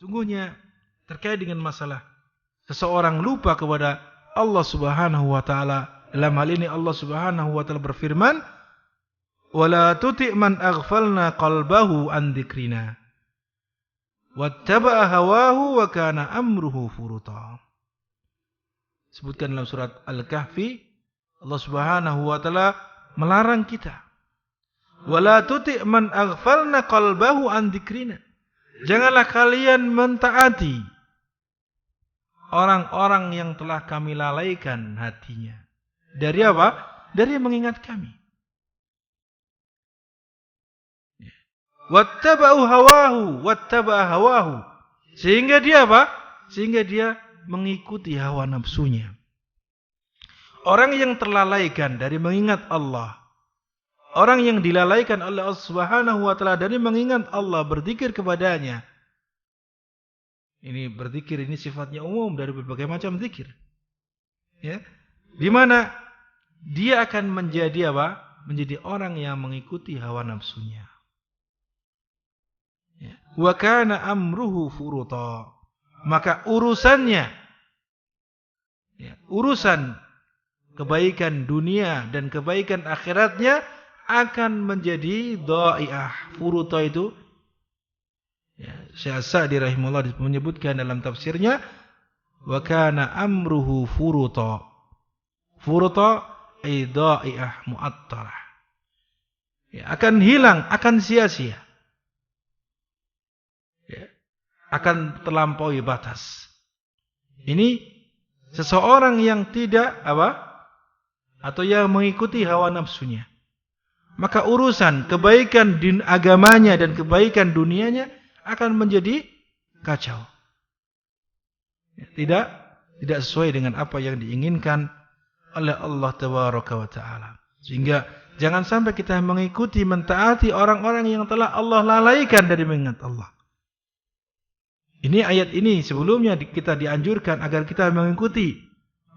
Sungguhnya terkait dengan masalah seseorang lupa kepada Allah Subhanahu wa taala. Dalam hal ini Allah Subhanahu wa taala berfirman, "Wala tuti' man aghfalna qalbahu an dzikrina wattaba'a hawahu wa kana amruhu furuta." Sebutkan dalam surat Al-Kahfi, Allah Subhanahu wa taala melarang kita. Wala tuti' man aghfalna qalbahu an dzikrina. Janganlah kalian mentaati orang-orang yang telah kami lalaikan hatinya. Dari apa? Dari mengingat kami. Wattaba'a hawahu. Sehingga dia apa? Sehingga dia mengikuti hawa nafsunya. Orang yang terlalaikan dari mengingat Allah, orang yang dilalaikan oleh Allah Subhanahu wa taala dari mengingat Allah, berzikir kepadanya. Ini berzikir ini sifatnya umum dari berbagai macam zikir. Ya. Di mana dia akan menjadi apa? Menjadi orang yang mengikuti hawa nafsunya. Ya. Wa kana amruhu furuta. Maka urusannya, ya, urusan kebaikan dunia dan kebaikan akhiratnya akan menjadi dha'i'ah. Furuta itu, ya, Syekh Sa'di rahimahullah menyebutkan dalam tafsirnya, wa kana amruhu furuta. Furuta ay dha'i'ah mu'attarah. Ya, akan hilang, akan sia-sia. Ya, akan terlampaui batas. Ini seseorang yang tidak apa? Atau yang mengikuti hawa nafsunya. Maka urusan kebaikan agamanya dan kebaikan dunianya akan menjadi kacau. Tidak sesuai dengan apa yang diinginkan oleh Allah Tabaraka wa Ta'ala. Sehingga jangan sampai kita mengikuti, mentaati orang-orang yang telah Allah lalaikan dari mengingat Allah. Ini ayat ini sebelumnya kita dianjurkan agar kita mengikuti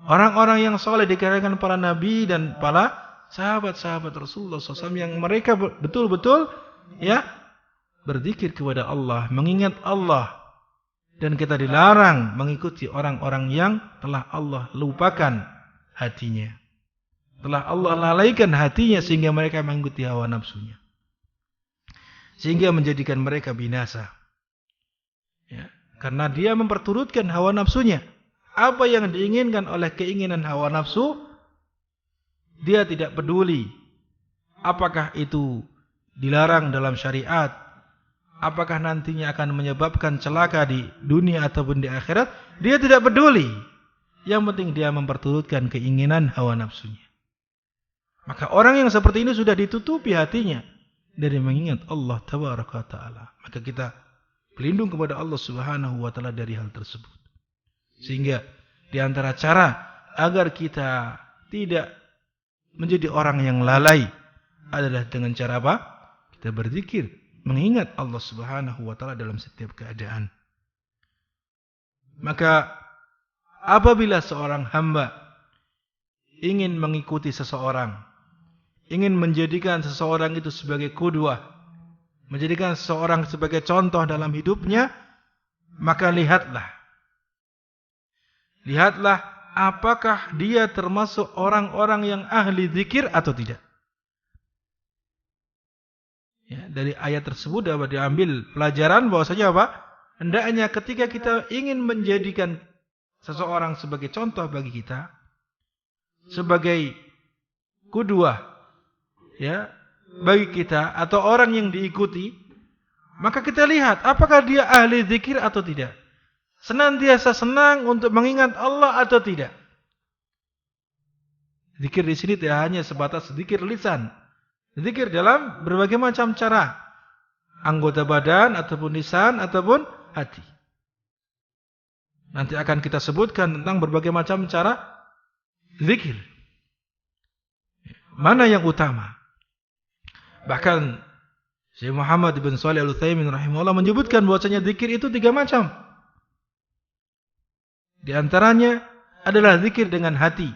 orang-orang yang soleh di kalangan para nabi dan para sahabat-sahabat Rasulullah SAW yang mereka betul-betul ya berzikir kepada Allah, mengingat Allah, dan kita dilarang mengikuti orang-orang yang telah Allah lupakan hatinya, telah Allah lalaikan hatinya sehingga mereka mengikuti hawa nafsunya, sehingga menjadikan mereka binasa. Ya, karena dia memperturutkan hawa nafsunya. Apa yang diinginkan oleh keinginan hawa nafsu, dia tidak peduli. Apakah itu dilarang dalam syariat? Apakah nantinya akan menyebabkan celaka di dunia ataupun di akhirat? Dia tidak peduli. Yang penting dia memperturutkan keinginan hawa nafsunya. Maka orang yang seperti ini sudah ditutupi hatinya dari mengingat Allah Tabaraka wa Ta'ala. Maka kita berlindung kepada Allah Subhanahu wa Ta'ala dari hal tersebut. Sehingga di antara cara agar kita tidak menjadi orang yang lalai adalah dengan cara apa? Kita berzikir, mengingat Allah Subhanahu wa Ta'ala dalam setiap keadaan. Maka apabila seorang hamba ingin mengikuti seseorang, ingin menjadikan seseorang itu sebagai qudwah, menjadikan seseorang sebagai contoh dalam hidupnya, maka lihatlah apakah dia termasuk orang-orang yang ahli zikir atau tidak. Ya, dari ayat tersebut dapat diambil pelajaran bahwasanya apa? Hendaknya ketika kita ingin menjadikan seseorang sebagai contoh bagi kita, sebagai qudwah, ya, bagi kita atau orang yang diikuti, maka kita lihat apakah dia ahli zikir atau tidak. Senantiasa senang untuk mengingat Allah atau tidak. Zikir di sini tidak hanya sebatas zikir lisan. Zikir dalam berbagai macam cara. Anggota badan ataupun lisan ataupun hati. Nanti akan kita sebutkan tentang berbagai macam cara zikir. Mana yang utama? Bahkan Syekh Muhammad bin Shalih Al-Utsaimin rahimahullah menyebutkan bahwasanya zikir itu 3 macam. Di antaranya adalah zikir dengan hati.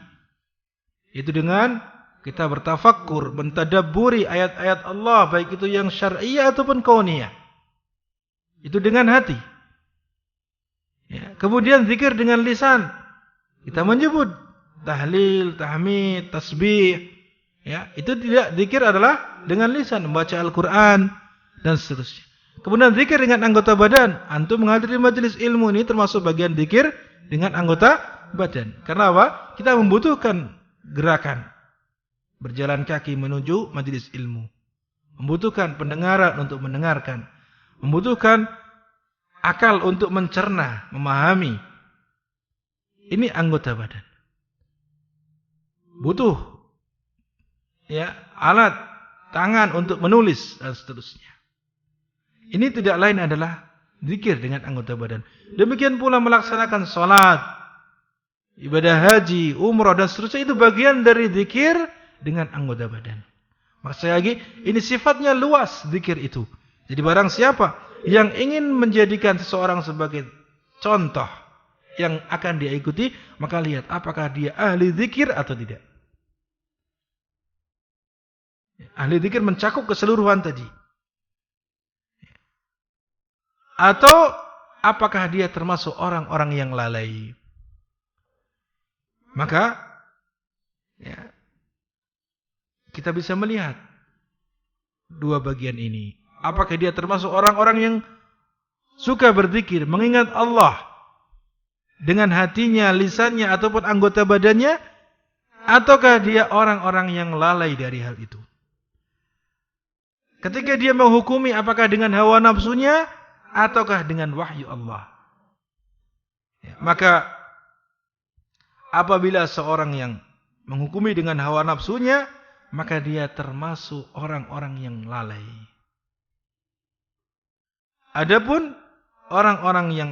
Itu dengan kita bertafakkur, mentadabburi ayat-ayat Allah, baik itu yang syar'iyyah ataupun kauniyah. Itu dengan hati. Ya. Kemudian zikir dengan lisan. Kita menyebut tahlil, tahmid, tasbih. Ya, itu tidak, zikir adalah dengan lisan, membaca Al-Quran dan seterusnya. Kemudian zikir dengan anggota badan. Antum menghadiri majelis ilmu ini termasuk bagian zikir dengan anggota badan. Karena apa? Kita membutuhkan gerakan. Berjalan kaki menuju majelis ilmu. Membutuhkan pendengaran untuk mendengarkan. Membutuhkan akal untuk mencerna, memahami. Ini anggota badan. Butuh ya, alat tangan untuk menulis dan seterusnya. Ini tidak lain adalah zikir dengan anggota badan. Demikian pula melaksanakan salat, ibadah haji, umrah dan seterusnya, itu bagian dari zikir dengan anggota badan. Maksudnya lagi, ini sifatnya luas zikir itu. Jadi barang siapa yang ingin menjadikan seseorang sebagai contoh yang akan dia ikuti, maka lihat apakah dia ahli zikir atau tidak. Ahli zikir mencakup keseluruhan tadi. Atau apakah dia termasuk orang-orang yang lalai. Maka ya, kita bisa melihat dua bagian ini. Apakah dia termasuk orang-orang yang suka berzikir, mengingat Allah dengan hatinya, lisannya, ataupun anggota badannya, ataukah dia orang-orang yang lalai dari hal itu. Ketika dia menghukumi apakah dengan hawa nafsunya, ataukah dengan wahyu Allah. Ya, maka apabila seorang yang menghukumi dengan hawa nafsunya, maka dia termasuk orang-orang yang lalai. Adapun orang-orang yang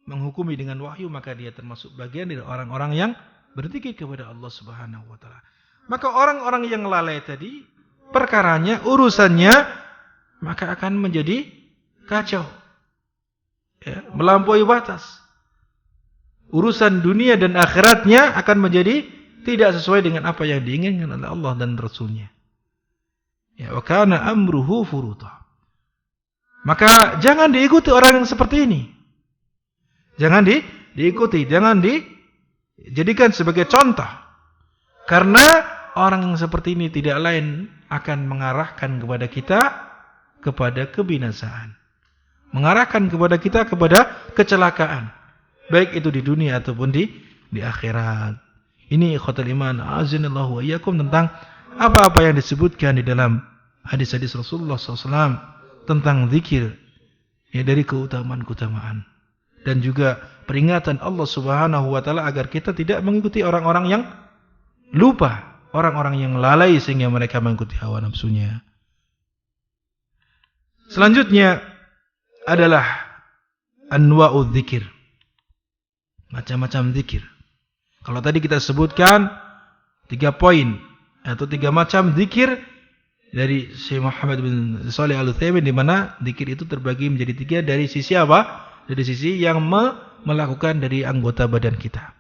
menghukumi dengan wahyu, maka dia termasuk bagian dari orang-orang yang berzikir kepada Allah Subhanahu wa taala. Maka orang-orang yang lalai tadi, perkaranya, urusannya, maka akan menjadi kacau. Ya, melampaui batas. Urusan dunia dan akhiratnya akan menjadi tidak sesuai dengan apa yang diinginkan oleh Allah dan Rasulnya. Ya, wa kana amruhu furuta. Maka jangan diikuti orang yang seperti ini. Jangan diikuti, jangan dijadikan sebagai contoh. Karena orang yang seperti ini tidak lain akan mengarahkan kepada kita kepada kebinasaan. Mengarahkan kepada kita kepada kecelakaan. Baik itu di dunia ataupun di akhirat. Ini ikhwatul iman, azinallahu wa iyyakum, tentang apa-apa yang disebutkan di dalam hadis-hadis Rasulullah SAW tentang zikir, ya, dari keutamaan-keutamaan. Dan juga peringatan Allah Subhanahu wa taala agar kita tidak mengikuti orang-orang yang lupa, orang-orang yang lalai sehingga mereka mengikuti hawa nafsunya. Selanjutnya adalah anwa'udz dzikir. Macam-macam zikir. Kalau tadi kita sebutkan 3 poin atau 3 macam zikir dari Syekh Muhammad bin Shalih Al-Utsaimin, di mana zikir itu terbagi menjadi 3 dari sisi apa? Dari sisi yang melakukan dari anggota badan kita.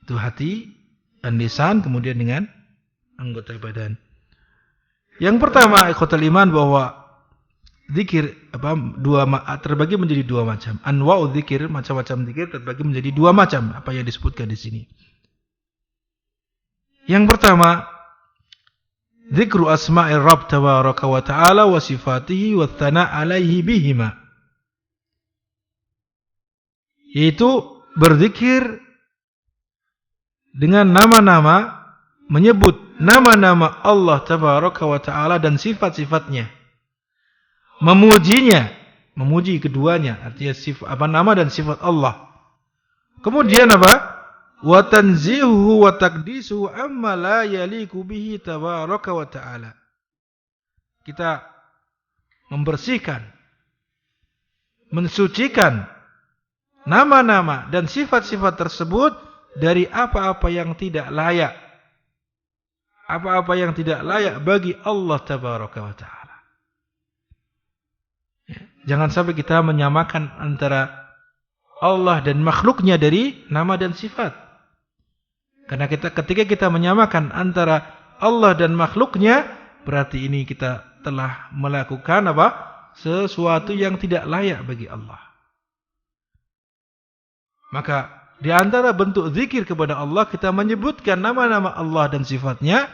Itu hati dan lisan, kemudian dengan anggota badan. Yang pertama, ikhwatul iman, bahwa zikir terbagi menjadi 2 macam. Anwa'udz dzikir, macam-macam zikir terbagi menjadi 2 macam, apa yang disebutkan di sini. Yang pertama, zikru asma'ir Rabb tabaraka wa ta'ala wa sifatihi wa tsana' alaihi bihima. Yaitu berzikir dengan nama-nama, menyebut nama-nama Allah tabaraka wa ta'ala dan sifat-sifatnya. Memujinya, memuji keduanya, artinya nama dan sifat Allah. Kemudian apa? Wa tanzihuhu wa taqdisuhu amma la yaliku bihi tabaraka wa ta'ala. Kita membersihkan, mensucikan nama-nama dan sifat-sifat tersebut dari apa-apa yang tidak layak. Apa-apa yang tidak layak bagi Allah tabaraka wa ta'ala. Jangan sampai kita menyamakan antara Allah dan makhluknya dari nama dan sifat. Karena ketika kita menyamakan antara Allah dan makhluknya, berarti ini kita telah melakukan apa? Sesuatu yang tidak layak bagi Allah. Maka di antara bentuk zikir kepada Allah kita menyebutkan nama-nama Allah dan sifatnya,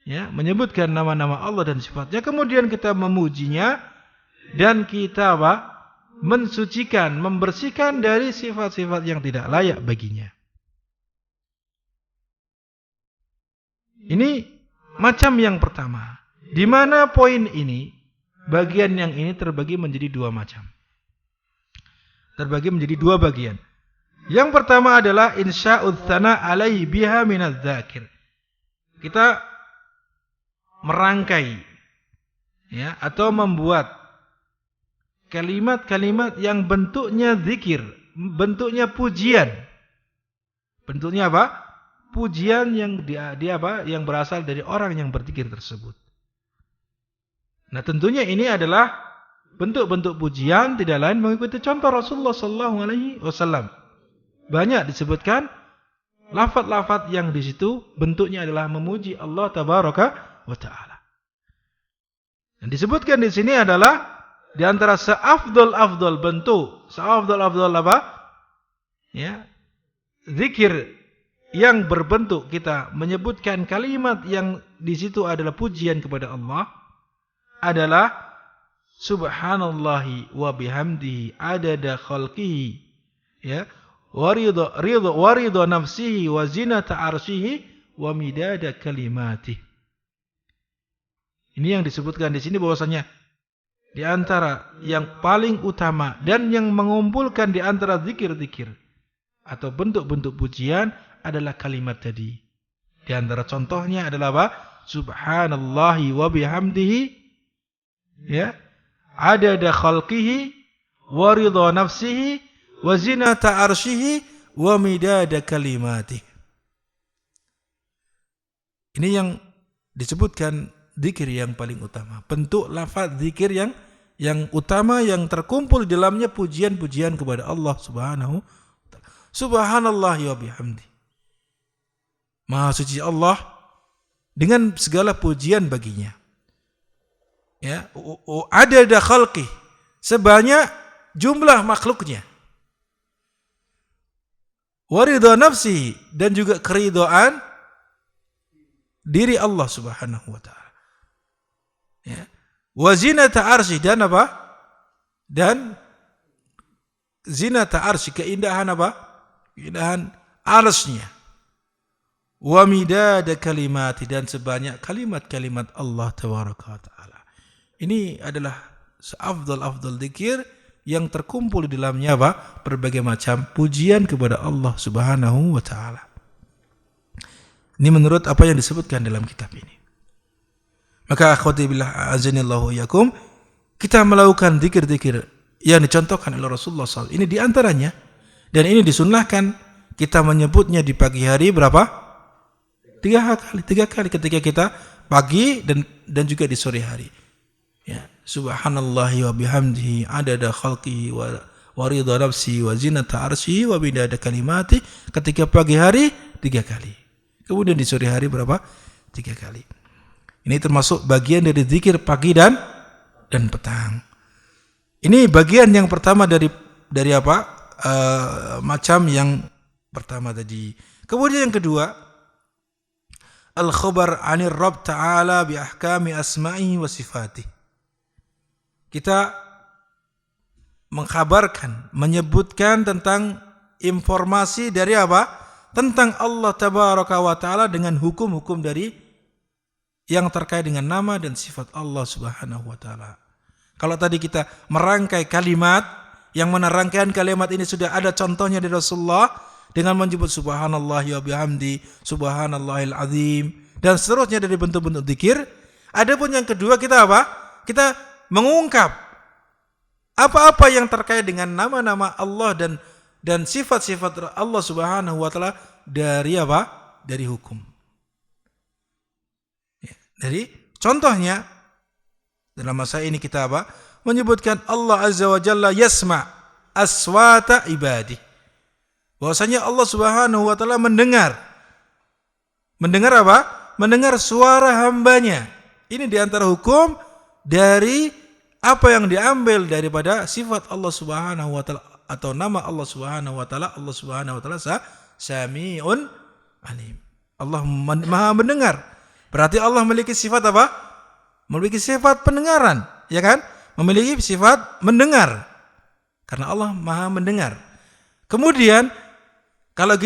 ya, menyebutkan nama-nama Allah dan sifatnya, kemudian kita memujinya dan kita mensucikan, membersihkan dari sifat-sifat yang tidak layak baginya. Ini macam yang pertama. Di mana poin ini, bagian yang ini terbagi menjadi dua macam. Terbagi menjadi dua bagian. Yang pertama adalah insya'ud tsana alaihi biha minadz dzakir. Kita merangkai, ya, atau membuat kalimat-kalimat yang bentuknya zikir, bentuknya pujian. Bentuknya apa? Pujian yang yang berasal dari orang yang berzikir tersebut. Nah, tentunya ini adalah bentuk-bentuk pujian tidak lain mengikuti contoh Rasulullah sallallahu alaihi wasallam. Banyak disebutkan lafaz-lafaz yang di situ bentuknya adalah memuji Allah tabaraka wa taala. Dan disebutkan di sini adalah di antara seafdal bentuk, seafdal apa? Ya. Zikir yang berbentuk kita menyebutkan kalimat yang di situ adalah pujian kepada Allah adalah subhanallahi wa bihamdihi adada khalqihi, ya, wa ridha nafsihi wa zinata arsyihi wa midada kalimatih. Ini yang disebutkan di sini bahwasanya di antara yang paling utama dan yang mengumpulkan di antara zikir-zikir atau bentuk-bentuk pujian adalah kalimat tadi. Di antara contohnya adalah apa? Subhanallahi wa bihamdihi, ya, adada khalqihi wa ridha nafsihi wa zinata arsyihi wa midada kalimatih. Ini yang disebutkan zikir yang paling utama. Bentuk lafaz zikir yang utama yang terkumpul di dalamnya pujian-pujian kepada Allah Subhanahu wa taala. Subhanallahi wa bihamdihi. Maha suci Allah dengan segala pujian baginya. Ya, adada khalqih, sebanyak jumlah makhluknya. Wa ridha nafsihi, dan juga keridhaan diri Allah Subhanahu wa taala. Ya. Wa zinata arsy, dan apa? Dan zinata arsy, keindahan apa? Keindahan arsy-Nya. Wa midada kalimati, dan sebanyak kalimat-kalimat Allah tabaraka wa taala. Ini adalah seafdal zikir yang terkumpul di dalamnya apa? Berbagai macam pujian kepada Allah Subhanahu wa taala. Ini menurut apa yang disebutkan dalam kitab ini. Maka akhwati billah azanillahu yakum, kita melakukan zikir-zikir yang dicontohkan oleh Rasulullah SAW. Ini diantaranya, dan ini disunnahkan kita menyebutnya di pagi hari berapa? Tiga kali ketika kita pagi dan juga di sore hari. Ya, subhanallahi wa bihamdihi adada khalqihi wa ridha nafsi wa zinata arsyihi wa midada kalimati. Ketika pagi hari 3 kali. Kemudian di sore hari berapa? 3 kali. Ini termasuk bagian dari zikir pagi dan petang. Ini bagian yang pertama dari apa? Macam yang pertama tadi. Kemudian yang kedua, al-khabar 'anir Rabb ta'ala bi ahkami asma'ihi wa sifatih. Kita mengkhabarkan, menyebutkan tentang informasi dari apa? Tentang Allah tabaraka wa ta'ala dengan hukum-hukum dari yang terkait dengan nama dan sifat Allah Subhanahu wa ta'ala. Kalau tadi kita merangkai kalimat, yang mana rangkaian kalimat ini sudah ada contohnya dari Rasulullah dengan menyebut subhanallahi wa bihamdi, subhanallahil azim, dan seterusnya dari bentuk-bentuk zikir. Adapun yang kedua, kita apa? Kita mengungkap apa-apa yang terkait dengan nama-nama Allah dan sifat-sifat Allah Subhanahu wa taala dari apa? Dari hukum. Jadi contohnya dalam masa ini kita apa? Menyebutkan Allah Azza wa Jalla yasma' aswata ibadih. Bahwasanya Allah Subhanahu wa taala mendengar apa? Mendengar suara hambanya. Ini diantara hukum dari apa yang diambil daripada sifat Allah Subhanahu wa taala. atau nama Allah Subhanahu wa taala, Allah Subhanahu wa taala Sami'un Alim. Allah Maha mendengar. Berarti Allah memiliki sifat apa? Memiliki sifat pendengaran, ya kan? Memiliki sifat mendengar. Karena Allah Maha mendengar. Kemudian kalau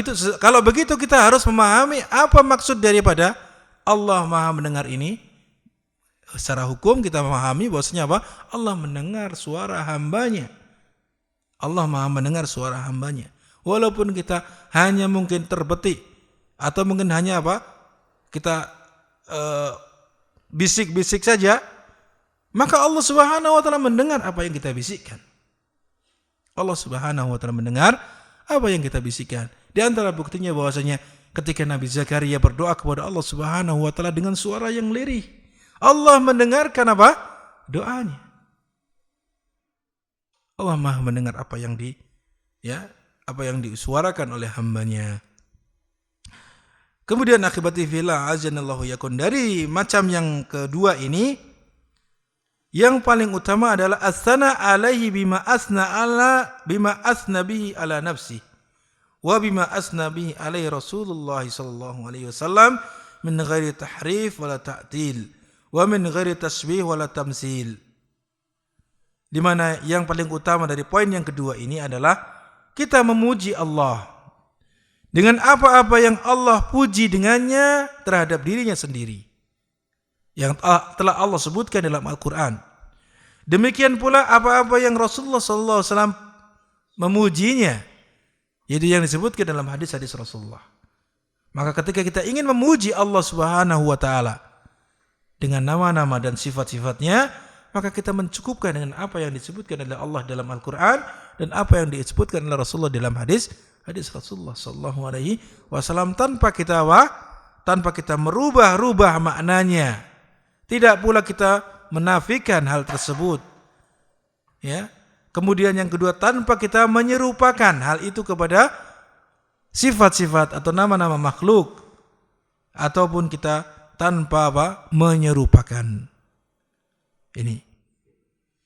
begitu kita harus memahami apa maksud daripada Allah Maha mendengar ini. Secara hukum kita memahami bahwasanya apa? Allah mendengar suara hambanya. Allah Maha mendengar suara hambanya. Walaupun kita hanya mungkin terbetik atau mungkin hanya apa? Kita bisik-bisik saja, maka Allah Subhanahu wa taala mendengar apa yang kita bisikkan. Allah Subhanahu wa taala mendengar apa yang kita bisikkan. Di antara buktinya bahwasanya ketika Nabi Zakaria berdoa kepada Allah Subhanahu wa taala dengan suara yang lirih, Allah mendengarkan apa? Doanya. Allah Maha mendengar apa yang disuarakan oleh hambanya. Kemudian akibati fillah azanallahu yakun, dari macam yang kedua ini yang paling utama adalah as-sana alaihi bima asna bihi ala nafsi wa bima asna bihi alaihi Rasulullah sallallahu alaihi wasallam min ghairi tahrif wala ta'til wa min ghairi tasbih wala tamsil. Di mana yang paling utama dari poin yang kedua ini adalah kita memuji Allah dengan apa-apa yang Allah puji dengannya terhadap dirinya sendiri, yang telah Allah sebutkan dalam Al-Quran. Demikian pula apa-apa yang Rasulullah SAW memujinya, yaitu yang disebutkan dalam hadis-hadis Rasulullah. Maka ketika kita ingin memuji Allah Subhanahu wa taala dengan nama-nama dan sifat-sifatnya, maka kita mencukupkan dengan apa yang disebutkan oleh Allah dalam Al-Quran dan apa yang disebutkan oleh Rasulullah dalam hadis Rasulullah sallallahu alaihi wasallam, tanpa kita merubah-rubah maknanya. Tidak pula kita menafikan hal tersebut. Ya. Kemudian yang kedua, tanpa kita menyerupakan hal itu kepada sifat-sifat atau nama-nama makhluk, ataupun kita tanpa menyerupakan.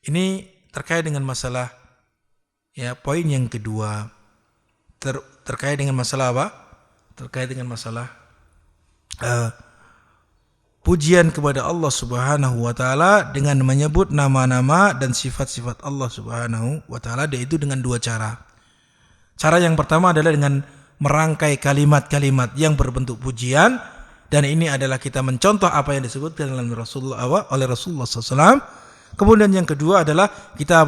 Ini terkait dengan masalah poin yang kedua. Terkait dengan masalah apa? Terkait dengan masalah pujian kepada Allah Subhanahu wa taala dengan menyebut nama-nama dan sifat-sifat Allah Subhanahu wa taala, yaitu dengan dua cara. Cara yang pertama adalah dengan merangkai kalimat-kalimat yang berbentuk pujian, dan ini adalah kita mencontoh apa yang disebutkan oleh Rasulullah SAW. Kemudian yang kedua adalah kita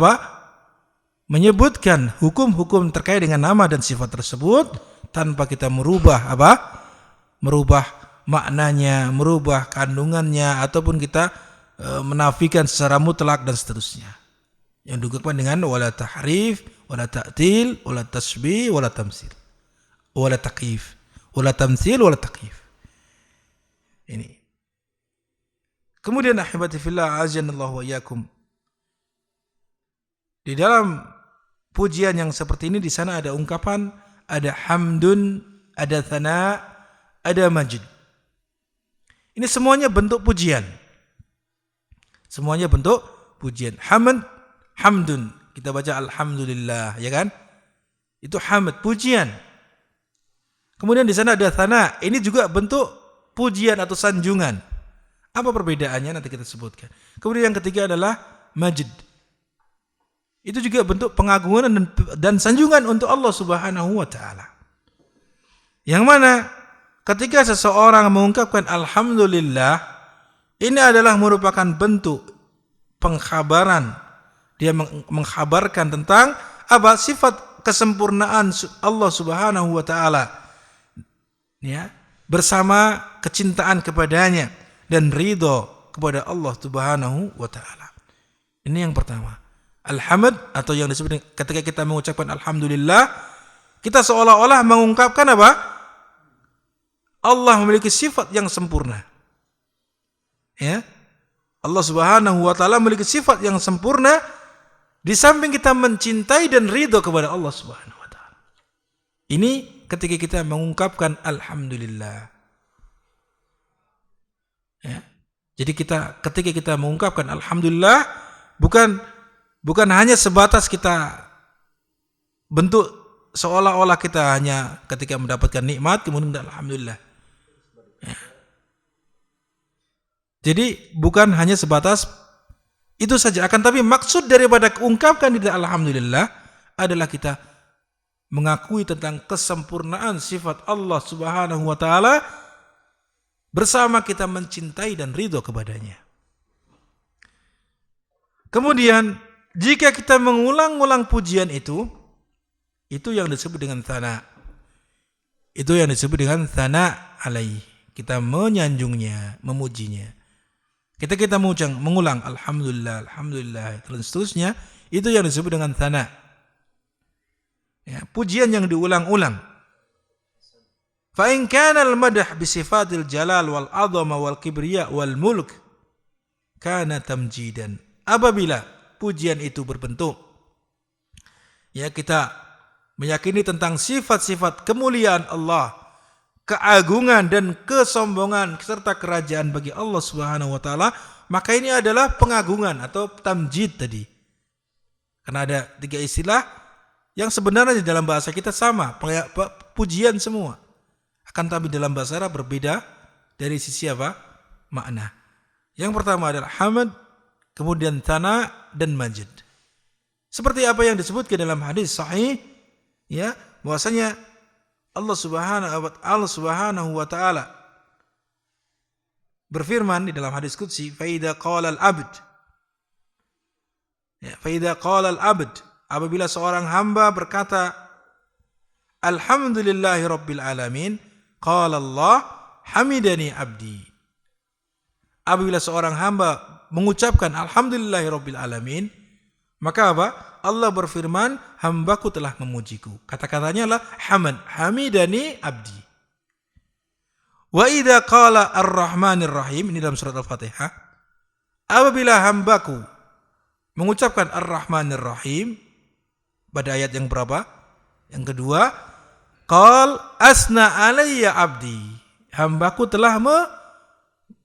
menyebutkan hukum-hukum terkait dengan nama dan sifat tersebut tanpa kita merubah maknanya, merubah kandungannya, ataupun kita menafikan secara mutlak dan seterusnya. Yang diungkapkan dengan wala tahrif, wala ta'til, wala tasbih, wala tamsil, wala taqif, wala tamsil, wala taqif. Ini. Kemudian ahibati fillah azanallahu wa iyyakum. Di dalam pujian yang seperti ini, di sana ada ungkapan, ada hamdun, ada thana, ada majid. Ini semuanya bentuk pujian. Semuanya bentuk pujian. Hamdun. Kita baca alhamdulillah, ya kan? Itu hamd, pujian. Kemudian di sana ada thana. Ini juga bentuk pujian atau sanjungan. Apa perbedaannya nanti kita sebutkan. Kemudian yang ketiga adalah majid. Itu juga bentuk pengagungan dan sanjungan untuk Allah Subhanahu wa taala. Yang mana ketika seseorang mengungkapkan alhamdulillah, ini adalah merupakan bentuk pengkhabaran. Dia mengkhabarkan tentang sifat kesempurnaan Allah Subhanahu wa taala. Ya, bersama kecintaan kepadanya dan ridho kepada Allah Subhanahu wa taala. Ini yang pertama. Alhamd, atau yang disebut ketika kita mengucapkan alhamdulillah, kita seolah-olah mengungkapkan Allah memiliki sifat yang sempurna. Ya. Allah Subhanahu wa taala memiliki sifat yang sempurna, di samping kita mencintai dan ridho kepada Allah Subhanahu wa taala. Ini ketika kita mengungkapkan alhamdulillah. Ya. Jadi ketika kita mengungkapkan alhamdulillah, bukan hanya sebatas kita bentuk seolah-olah kita hanya ketika mendapatkan nikmat kemudian alhamdulillah. Ya. Jadi bukan hanya sebatas itu saja, akan tapi maksud daripada ungkapkan tidak alhamdulillah adalah kita mengakui tentang kesempurnaan sifat Allah Subhanahu wa taala bersama kita mencintai dan ridho kepadanya. Kemudian jika kita mengulang-ulang pujian itu yang disebut dengan thana. Itu yang disebut dengan thana alaihi. Kita menyanjungnya, memujinya. Kita mengulang alhamdulillah, alhamdulillah dan seterusnya, itu yang disebut dengan thana. Ya, pujian yang diulang-ulang. Fa in kana al-madh bi sifatil jalal wal 'azama wal kibriya wal mulk kana tamjidan. Apabila pujian itu berbentuk ya kita meyakini tentang sifat-sifat kemuliaan Allah, keagungan dan kesombongan serta kerajaan bagi Allah Subhanahu wa taala, maka ini adalah pengagungan atau tamjid tadi. Karena ada 3 istilah yang sebenarnya di dalam bahasa kita sama, pujian semua. Akan tapi dalam bahasa Arab berbeda dari sisi apa? Makna. Yang pertama adalah hamd, kemudian thana dan majid. Seperti apa yang disebutkan dalam hadis sahih ya, bahwasanya Allah Subhanahu wa taala berfirman di dalam hadis qudsi, fa idza qala al-'abd ya, fa idza qala al-'abd, apabila seorang hamba berkata alhamdulillahi rabbil alamin, qala Allah hamidani abdi. Apabila seorang hamba mengucapkan alhamdulillahi rabbil alamin, maka apa? Allah berfirman, hambaku telah memujiku. Kata-katanya adalah hamidani abdi. Wa idza qala ar-rahmanir rahim, ini dalam surat Al-Fatihah. Apabila hambaku mengucapkan ar-rahmanir rahim pada ayat yang berapa? Yang kedua, qal asna alayya abdi. Hambaku telah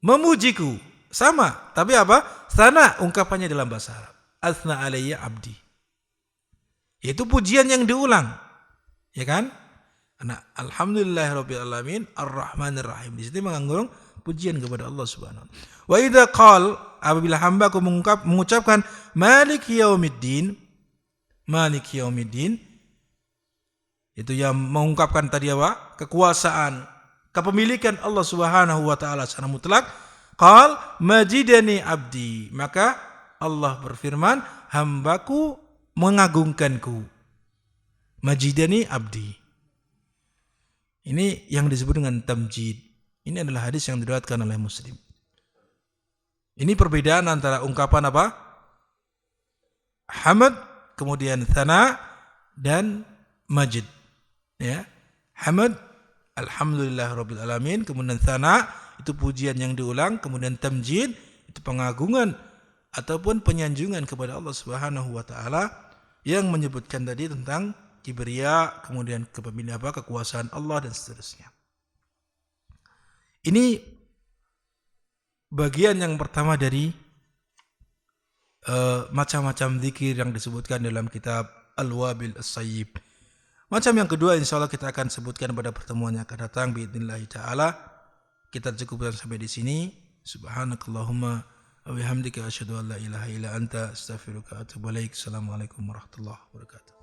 memujiku. Sama, tapi apa? Sana ungkapannya dalam bahasa Arab. Asna alayya abdi. Itu pujian yang diulang. Ya kan? Karena alhamdulillahirabbil alamin arrahmanir rahim. Di situ mengandung pujian kepada Allah Subhanahu wa taala. Wa idza qal, apabila hambaku mengucapkan maliki yaumiddin, itu yang mengungkapkan tadi apa? Kekuasaan, kepemilikan Allah Subhanahu wa taala secara mutlak. Qal majidani abdi, maka Allah berfirman, hambaku mengagungkanku. Majidani abdi. Ini yang disebut dengan tamjid. Ini adalah hadis yang diriwayatkan oleh Muslim. Ini perbedaan antara ungkapan apa? Hamd, kemudian thana dan majid. Ya. Hamd, alhamdulillahirabbil alamin, kemudian thana itu pujian yang diulang, kemudian tamjid itu pengagungan ataupun penyanjungan kepada Allah Subhanahu wa taala yang menyebutkan tadi tentang kibriya, kemudian kekuasaan Allah dan seterusnya. Ini bagian yang pertama dari macam-macam zikir yang disebutkan dalam kitab Al-Wabil As-Sayyib. Macam yang kedua insyaallah kita akan sebutkan pada pertemuan yang akan datang biidznillah taala. Kita cukupkan sampai di sini. Subhanakallahumma wa bihamdika asyhadu an la ilaha illa anta astaghfiruka wa atubu ilaik. Assalamualaikum warahmatullahi wabarakatuh.